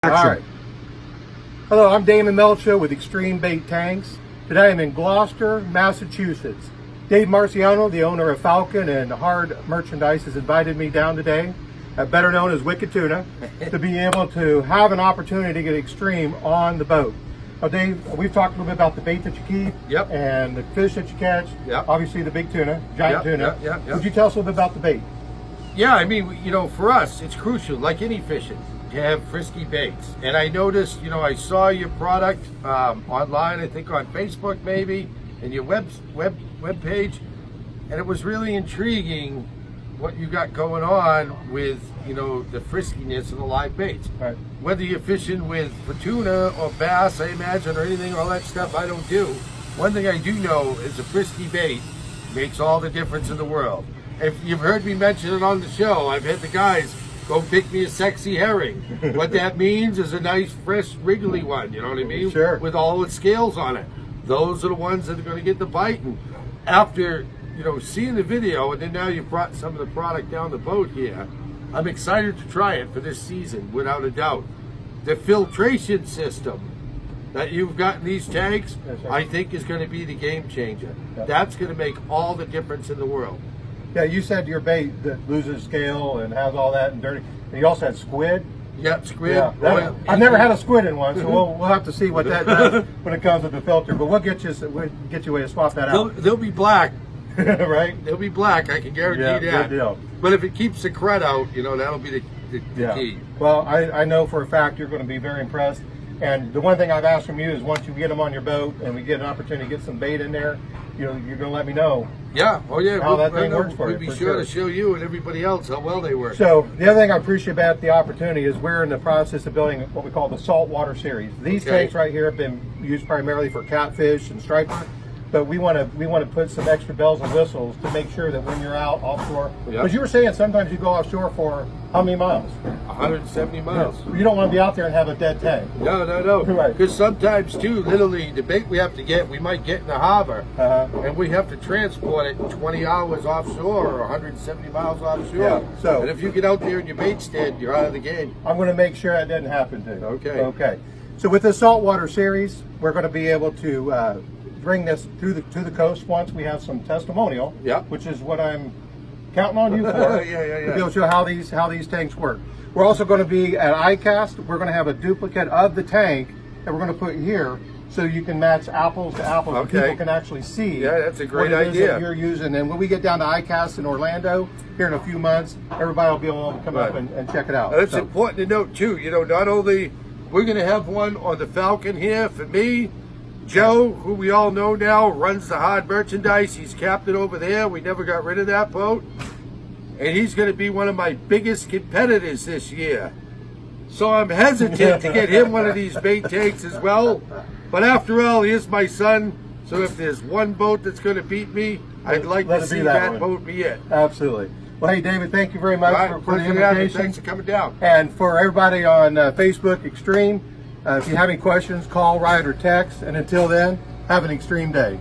All right. Hello, I'm Damon Melcho with X-Treme Bait Tanks. Today I'm in Gloucester, Massachusetts. Dave Marciano, the owner of Falcon and Hard Merchandise, has invited me down today, better known as Wicked Tuna, to be able to have an opportunity to get X-Treme on the boat. Now, Dave, we've talked a little bit about the bait that you keep, Yep. and the fish that you catch. Yep. Obviously, the big tuna, giant Yep, tuna. yep. Would you tell us a little bit about the bait? Yeah, I mean, for us, it's crucial, like any fishing, to have frisky baits. And I noticed, I saw your product online, I think on Facebook maybe, and your web page, and it was really intriguing what you got going on with, the friskiness of the live baits. Right. Whether you're fishing for tuna or bass, I imagine, or anything, all that stuff I don't do. One thing I do know is a frisky bait makes all the difference in the world. If you've heard me mention it on the show, I've had the guys go pick me a sexy herring. What that means is a nice, fresh, wriggly one, you know what I mean? Sure. With all its scales on it. Those are the ones that are going to get the bite. And after, seeing the video, and then now you've brought some of the product down the boat here, I'm excited to try it for this season, without a doubt. The filtration system that you've got in these tanks, I think is going to be the game changer. Yep. That's going to make all the difference in the world. Yeah, you said your bait that loses scale and has all that and dirty. And you also had squid. Yep, squid. Yeah, I've never had a squid in one, so we'll have to see what that does when it comes to the filter. But we'll get you a way to swap that out. They'll be black, right? they'll be black. I can guarantee that. Good deal. But if it keeps the crud out, that'll be the key. Well, I know for a fact you're going to be very impressed. And the one thing I've asked from you is once you get them on your boat and we get an opportunity to get some bait in there, you're going to let me know. Yeah. Oh yeah. How that thing works for you. We'll be sure to show you and everybody else how well they work. So the other thing I appreciate about the opportunity is we're in the process of building what we call the saltwater series. These tanks right here have been used primarily for catfish and striper, but we want to put some extra bells and whistles to make sure that when you're out offshore, because you were saying sometimes you go offshore for how many miles? 170 miles. Yeah. You don't want to be out there and have a dead tank. No. Right. Because sometimes too, literally, the bait we have to get, we might get in the harbor, and we have to transport it 20 hours offshore or 170 miles offshore. Yeah. So, and if you get out there in your bait stand, you're out of the game. I'm going to make sure that doesn't happen to you. Okay. Okay. So with the saltwater series, we're going to be able to bring this to the coast once we have some testimonial. Yeah. Which is what I'm counting on you for. Yeah. To be able to show how these tanks work. We're also going to be at ICAST. We're going to have a duplicate of the tank that we're going to put here, so you can match apples to apples. Okay. And people can actually see. Yeah, that's a great what it is idea. that you're using. And when we get down to ICAST in Orlando here in a few months, everybody will be able to come up and check it out. Now, it's important to note too. Not only we're going to have one on the Falcon here for me. Joe, who we all know now, runs the Hard Merchandise. He's captain over there. We never got rid of that boat. And he's going to be one of my biggest competitors this year. So I'm hesitant to get him one of these bait tanks as well. But after all, he is my son. So if there's one boat that's going to beat me, I'd like to see that boat be it. Absolutely. Well, hey, David, thank you very much for the invitation. Thanks for coming down. And for everybody on Facebook, X-Treme, if you have any questions, call, write, or text. And until then, have an extreme day.